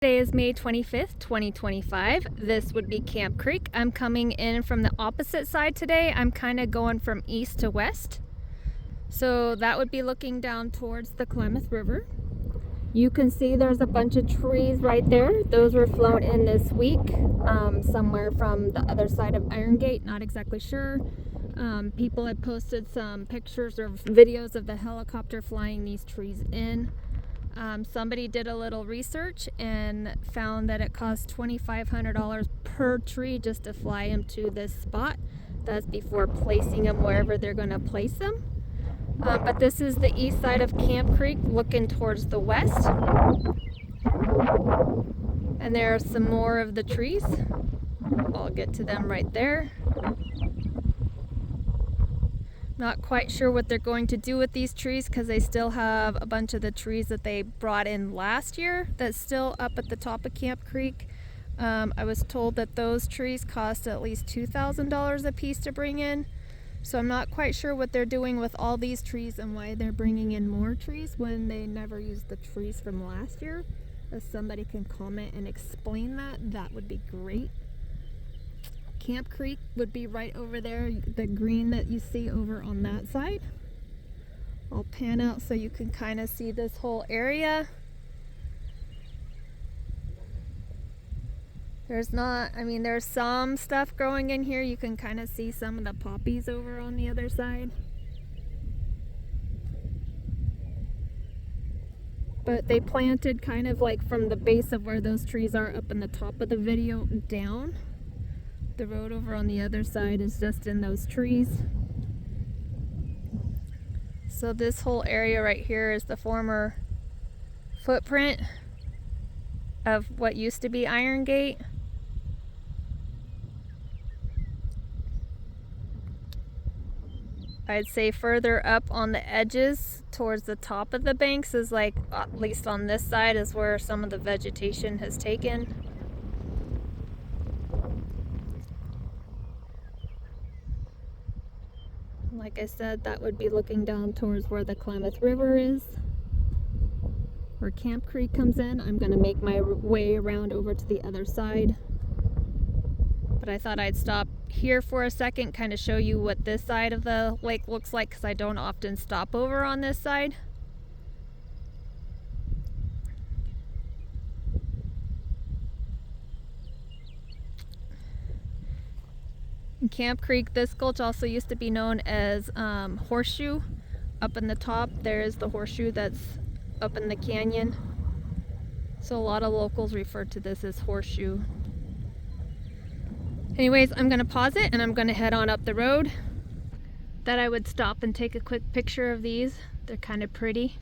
Today is May 25th, 2025. This would be Camp Creek. I'm coming in from the opposite side today. I'm kind of going from east to west. So that would be looking down towards the Klamath River. You can see there's a bunch of trees right there. Those were flown in this week, somewhere from the other side of Iron Gate, not exactly sure. People had posted some pictures or videos of the helicopter flying these trees in. Somebody did a little research and found that it costs $2,500 per tree just to fly them to this spot. That's before placing them wherever they're going to place them. But this is the east side of Camp Creek looking towards the west. And there are some more of the trees. I'll get to them right there. Not quite sure what they're going to do with these trees because they still have a bunch of the trees that they brought in last year that's still up at the top of Camp Creek. I was told that those trees cost at least $2,000 a piece to bring in. So I'm not quite sure what they're doing with all these trees and why they're bringing in more trees when they never used the trees from last year. If somebody can comment and explain that, that would be great. Camp Creek would be right over there, the green that you see over on that side. I'll pan out so you can kind of see this whole area. There's some stuff growing in here. You can kind of see some of the poppies over on the other side. But they planted kind of like from the base of where those trees are up in the top of the video down. The road over on the other side is just in those trees. So this whole area right here is the former footprint of what used to be Iron Gate. I'd say further up on the edges towards the top of the banks is like, at least on this side, is where some of the vegetation has taken. Like I said, that would be looking down towards where the Klamath River is, where Camp Creek comes in. I'm going to make my way around over to the other side. But I thought I'd stop here for a second, kind of show you what this side of the lake looks like, because I don't often stop over on this side. In Camp Creek, this gulch also used to be known as Horseshoe. Up in the top, there's the horseshoe that's up in the canyon. So a lot of locals refer to this as Horseshoe. Anyways, I'm gonna pause it and I'm gonna head on up the road. That I would stop and take a quick picture of these. They're kind of pretty.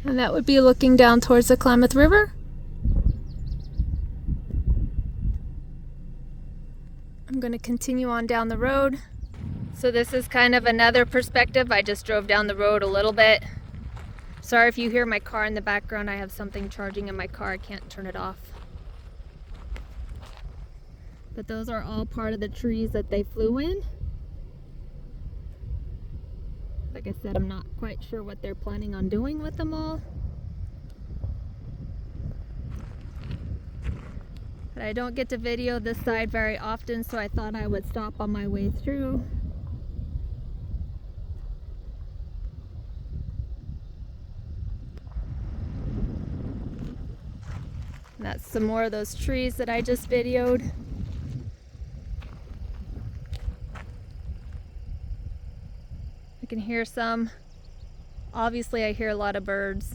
And that would be looking down towards the Klamath River. I'm going to continue on down the road. So this is kind of another perspective. I just drove down the road a little bit. Sorry if you hear my car in the background. I have something charging in my car. I can't turn it off. But those are all part of the trees that they flew in. Like I said, I'm not quite sure what they're planning on doing with them all. But I don't get to video this side very often, so I thought I would stop on my way through. And that's some more of those trees that I just videoed. I can hear some. Obviously, I hear a lot of birds.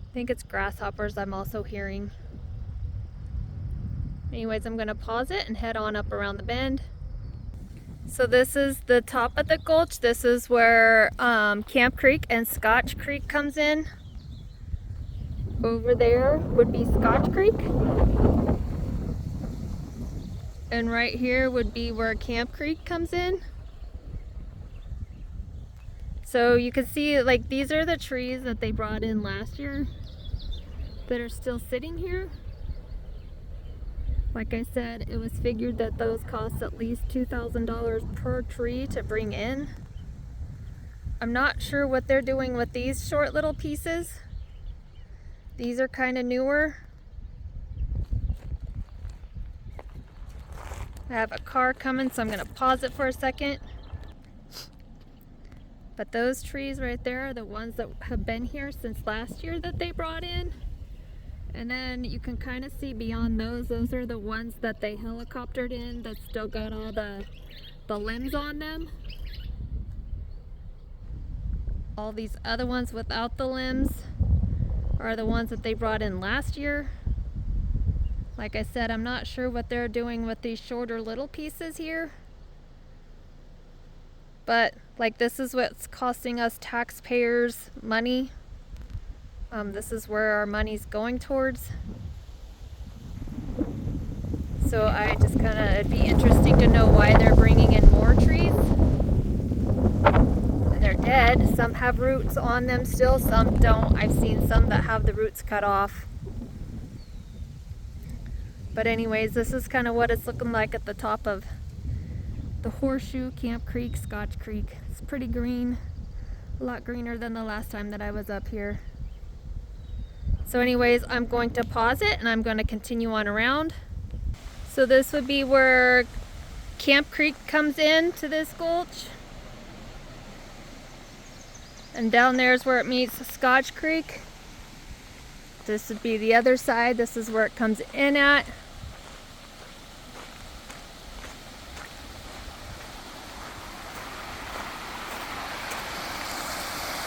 I think it's grasshoppers I'm also hearing. Anyways, I'm gonna pause it and head on up around the bend. So this is the top of the gulch. This is where Camp Creek and Scotch Creek comes in. Over there would be Scotch Creek. And right here would be where Camp Creek comes in. So you can see, like, these are the trees that they brought in last year that are still sitting here. Like I said, it was figured that those cost at least $2,000 per tree to bring in. I'm not sure what they're doing with these short little pieces. These are kind of newer. I have a car coming, so I'm going to pause it for a second. But those trees right there are the ones that have been here since last year that they brought in. And then you can kind of see beyond those are the ones that they helicoptered in that still got all the limbs on them. All these other ones without the limbs are the ones that they brought in last year. Like I said, I'm not sure what they're doing with these shorter little pieces here. But like, this is what's costing us taxpayers money. This is where our money's going towards. So I just kind of, it'd be interesting to know why they're bringing in more trees. And they're dead. Some have roots on them still, some don't. I've seen some that have the roots cut off. But anyways, this is kind of what it's looking like at the top of the Horseshoe, Camp Creek, Scotch Creek. It's pretty green, a lot greener than the last time that I was up here. So anyways, I'm going to pause it and I'm going to continue on around. So this would be where Camp Creek comes in to this gulch. And down there is where it meets Scotch Creek. This would be the other side. This is where it comes in at.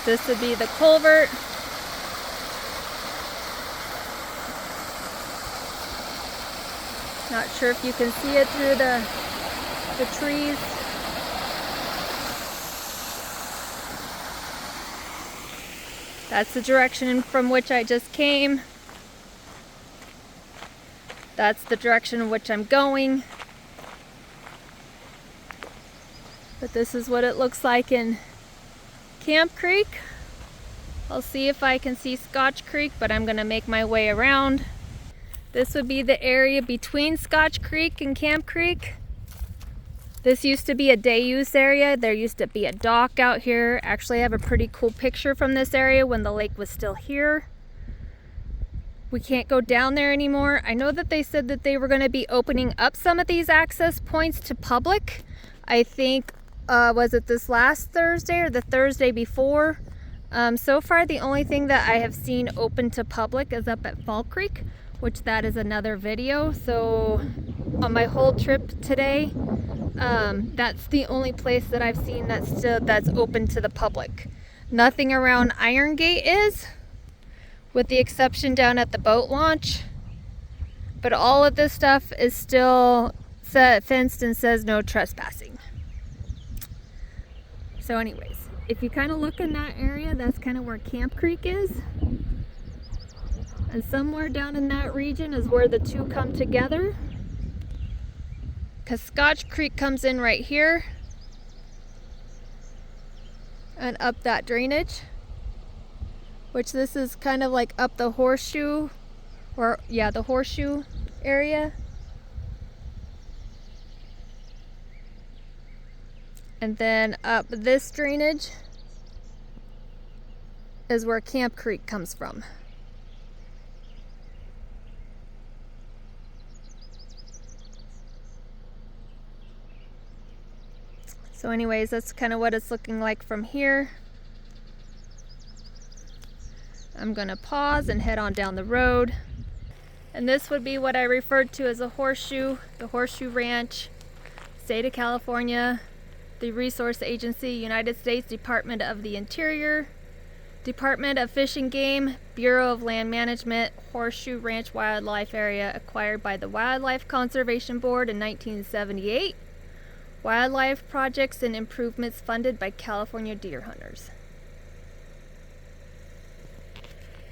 This would be the culvert. Not sure if you can see it through the trees. That's the direction from which I just came. That's the direction in which I'm going. But this is what it looks like in Camp Creek. I'll see if I can see Scotch Creek, but I'm gonna make my way around. This would be the area between Scotch Creek and Camp Creek. This used to be a day use area. There used to be a dock out here. Actually, I have a pretty cool picture from this area when the lake was still here. We can't go down there anymore. I know that they said that they were going to be opening up some of these access points to public. I think, was it this last Thursday or the Thursday before? So far, the only thing that I have seen open to public is up at Fall Creek, which that is another video. So on my whole trip today, that's the only place that I've seen that's open to the public. Nothing around Iron Gate is, with the exception down at the boat launch. But all of this stuff is still fenced and says no trespassing. So anyways, if you kind of look in that area, that's kind of where Camp Creek is. And somewhere down in that region is where the two come together. Because Scotch Creek comes in right here and up that drainage, which this is kind of like up the Horseshoe, or yeah, the Horseshoe area. And then up this drainage is where Camp Creek comes from. So anyways, that's kind of what it's looking like from here. I'm gonna pause and head on down the road. And this would be what I referred to as a horseshoe, the Horseshoe Ranch, State of California, the Resource Agency, United States Department of the Interior, Department of Fish and Game, Bureau of Land Management, Horseshoe Ranch Wildlife Area, acquired by the Wildlife Conservation Board in 1978. Wildlife projects and improvements funded by California deer hunters.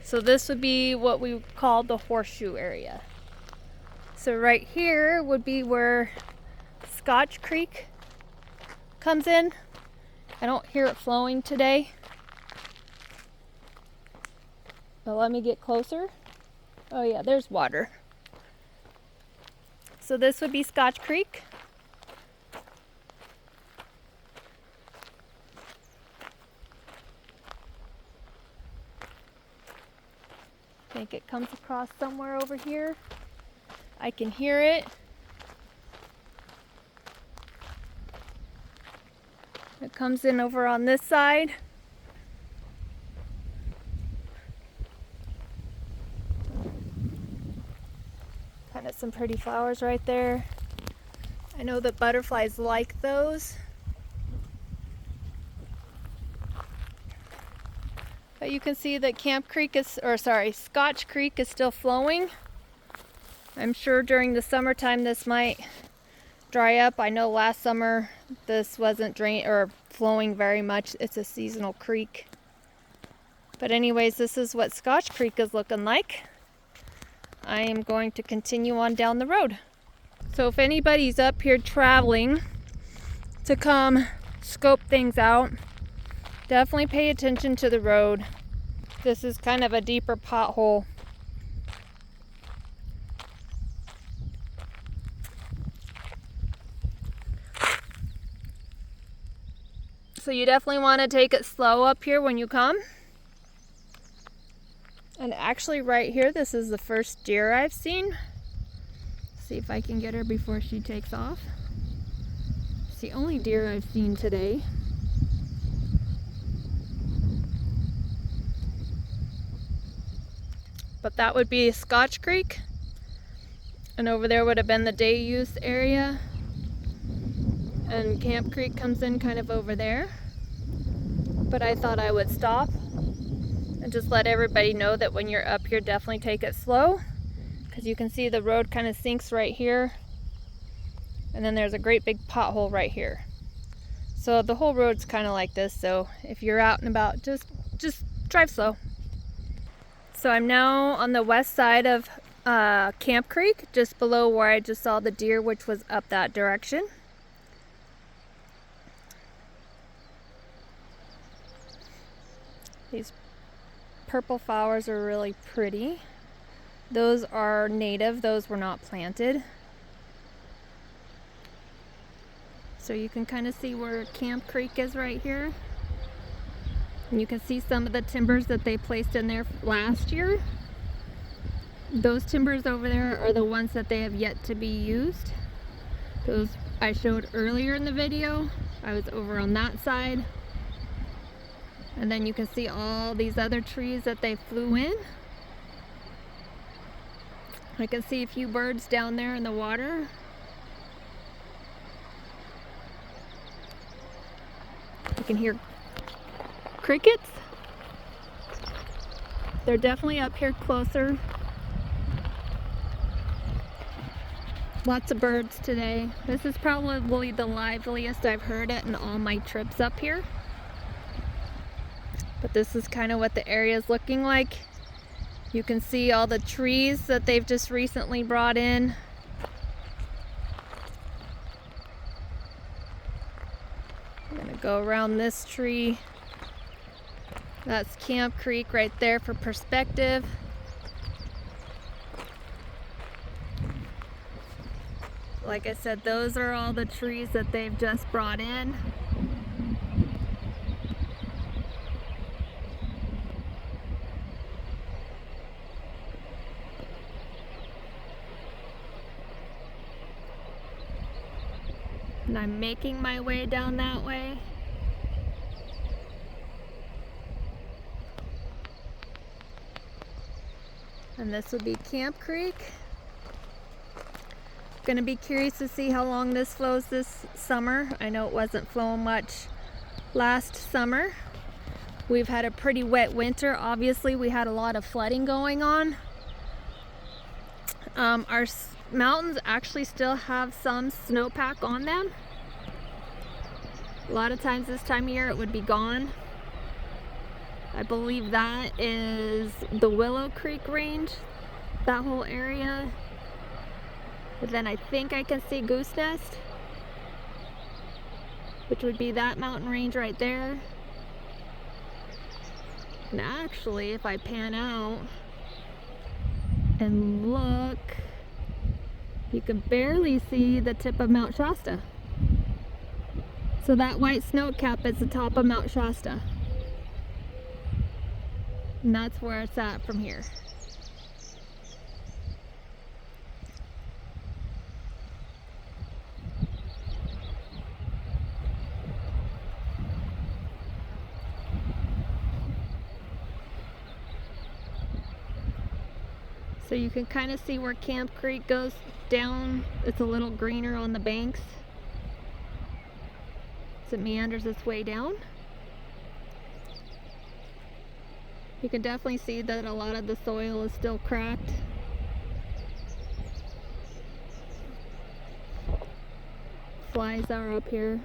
So this would be what we call the horseshoe area. So right here would be where Scotch Creek comes in. I don't hear it flowing today. But let me get closer. Oh yeah, there's water. So this would be Scotch Creek. I think it comes across somewhere over here. I can hear it. It comes in over on this side. Kind of some pretty flowers right there. I know that butterflies like those. But you can see that Scotch Creek is still flowing. I'm sure during the summertime this might dry up. I know last summer this wasn't flowing very much. It's a seasonal creek. But anyways, this is what Scotch Creek is looking like. I am going to continue on down the road. So if anybody's up here traveling to come scope things out, definitely pay attention to the road. This is kind of a deeper pothole. So you definitely want to take it slow up here when you come. And actually right here, this is the first deer I've seen. See if I can get her before she takes off. It's the only deer I've seen today. But that would be Scotch Creek. And over there would have been the day use area. And Camp Creek comes in kind of over there. But I thought I would stop and just let everybody know that when you're up here, definitely take it slow. Because you can see the road kind of sinks right here. And then there's a great big pothole right here. So the whole road's kind of like this. So if you're out and about, just drive slow. So I'm now on the west side of Camp Creek, just below where I just saw the deer, which was up that direction. These purple flowers are really pretty. Those are native, those were not planted. So you can kind of see where Camp Creek is right here. And you can see some of the timbers that they placed in there last year. Those timbers over there are the ones that they have yet to be used. Those I showed earlier in the video. I was over on that side. And then you can see all these other trees that they flew in. I can see a few birds down there in the water. You can hear crickets. They're definitely up here closer. Lots of birds today. This is probably the liveliest I've heard it in all my trips up here. But this is kind of what the area is looking like. You can see all the trees that they've just recently brought in. I'm gonna go around this tree. That's Camp Creek right there for perspective. Like I said, those are all the trees that they've just brought in. And I'm making my way down that way. And this would be Camp Creek. Gonna be curious to see how long this flows this summer. I know it wasn't flowing much last summer. We've had a pretty wet winter. Obviously, we had a lot of flooding going on. Our mountains actually still have some snowpack on them. A lot of times this time of year it would be gone. I believe that is the Willow Creek Range, that whole area. But then I think I can see Goose Nest, which would be that mountain range right there. And actually, if I pan out and look, You can barely see the tip of Mount Shasta. So that white snow cap is the top of Mount Shasta. And that's where it's at from here. So you can kind of see where Camp Creek goes down. It's a little greener on the banks as it meanders its way down. You can definitely see that a lot of the soil is still cracked. Flies are up here.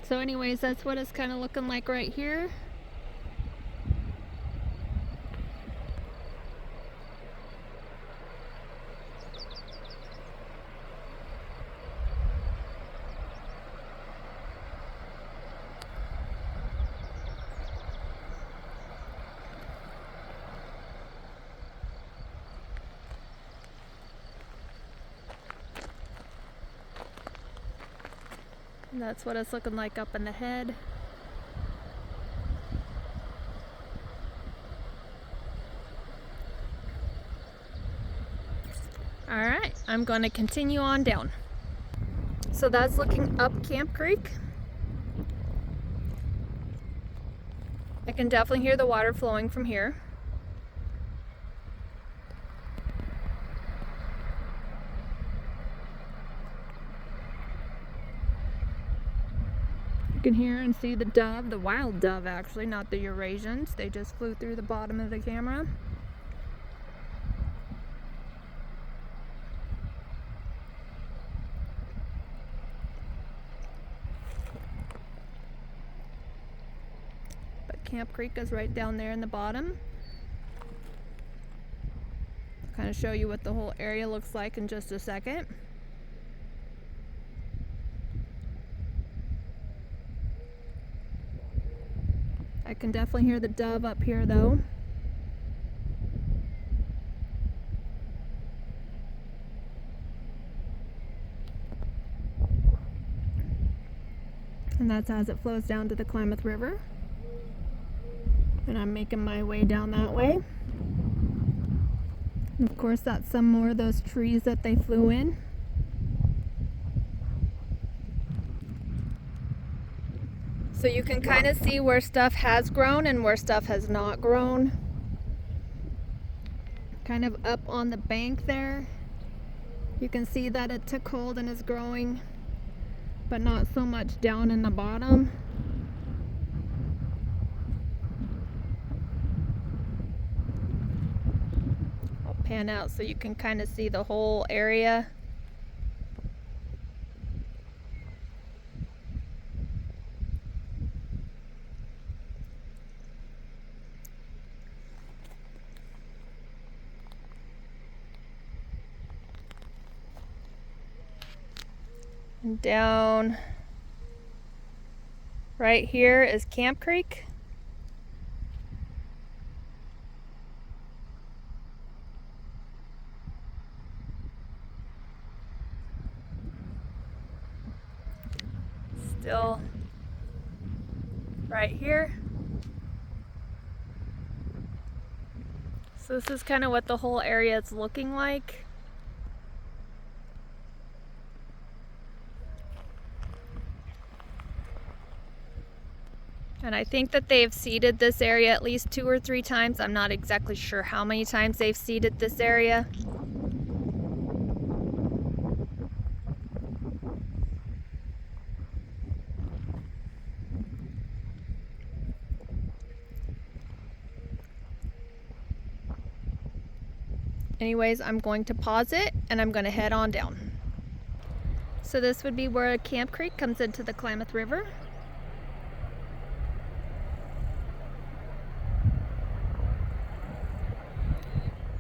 So anyways, that's what it's kind of looking like right here. And that's what it's looking like up in the head. Alright, I'm going to continue on down. So that's looking up Camp Creek. I can definitely hear the water flowing from here. You can hear and see the dove, the wild dove actually, not the Eurasians. They just flew through the bottom of the camera. But Camp Creek is right down there in the bottom. I'll kind of show you what the whole area looks like in just a second. I can definitely hear the dove up here though. And that's as it flows down to the Klamath River. And I'm making my way down that way. And of course that's some more of those trees that they flew in. So you can kind of see where stuff has grown and where stuff has not grown. Kind of up on the bank there. You can see that it took hold and is growing, but not so much down in the bottom. I'll pan out so you can kind of see the whole area. And down right here is Camp Creek. Still right here. So this is kind of what the whole area is looking like. And I think that they've seeded this area at least 2 or 3 times. I'm not exactly sure how many times they've seeded this area. Anyways, I'm going to pause it and I'm going to head on down. So this would be where Camp Creek comes into the Klamath River.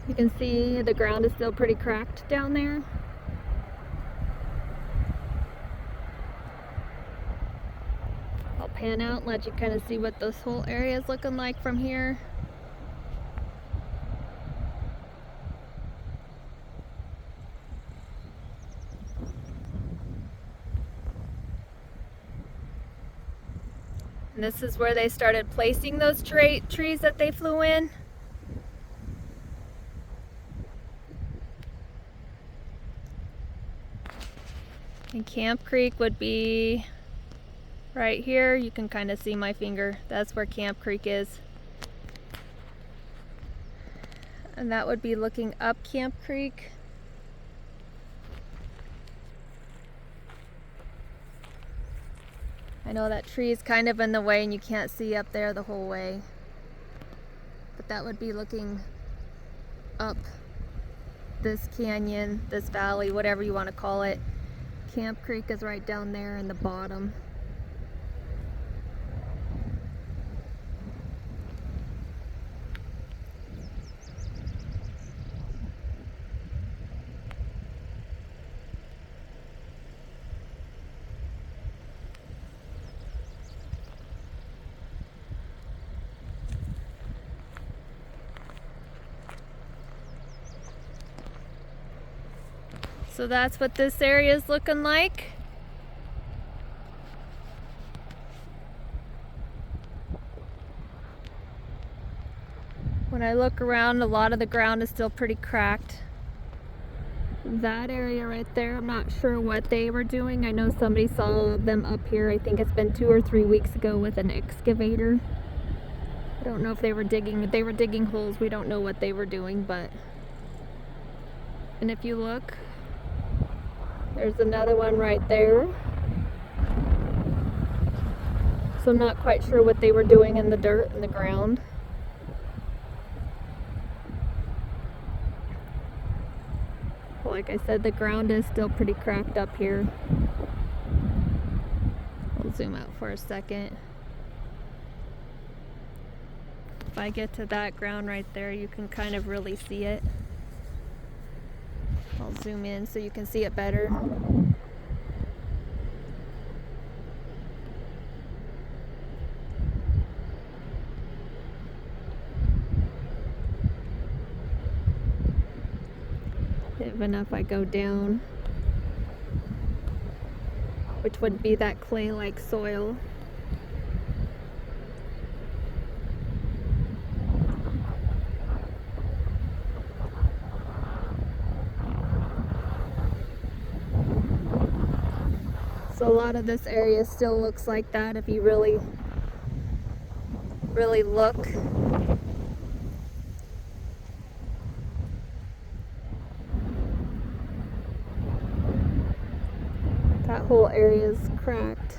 You can see the ground is still pretty cracked down there. I'll pan out and let you kind of see what this whole area is looking like from here. And this is where they started placing those trees that they flew in. And Camp Creek would be right here. You can kind of see my finger. That's where Camp Creek is. And that would be looking up Camp Creek. I know that tree is kind of in the way and you can't see up there the whole way. But that would be looking up this canyon, this valley, whatever you want to call it. Camp Creek is right down there in the bottom. So that's what this area is looking like. When I look around, a lot of the ground is still pretty cracked. That area right there, I'm not sure what they were doing. I know somebody saw them up here. I think it's been 2 or 3 weeks ago with an excavator. I don't know if they were digging. They were digging holes. We don't know what they were doing, but... And if you look, there's another one right there. So I'm not quite sure what they were doing in the dirt in the ground. Like I said, the ground is still pretty cracked up here. I'll zoom out for a second. If I get to that ground right there, you can kind of really see it. I'll zoom in so you can see it better. Even if I go down, which would be that clay-like soil. So a lot of this area still looks like that if you really look. That whole area is cracked.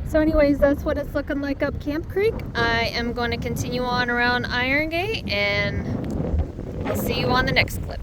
So anyways, that's what it's looking like up Camp Creek. I am going to continue on around Iron Gate, and I'll see you on the next clip.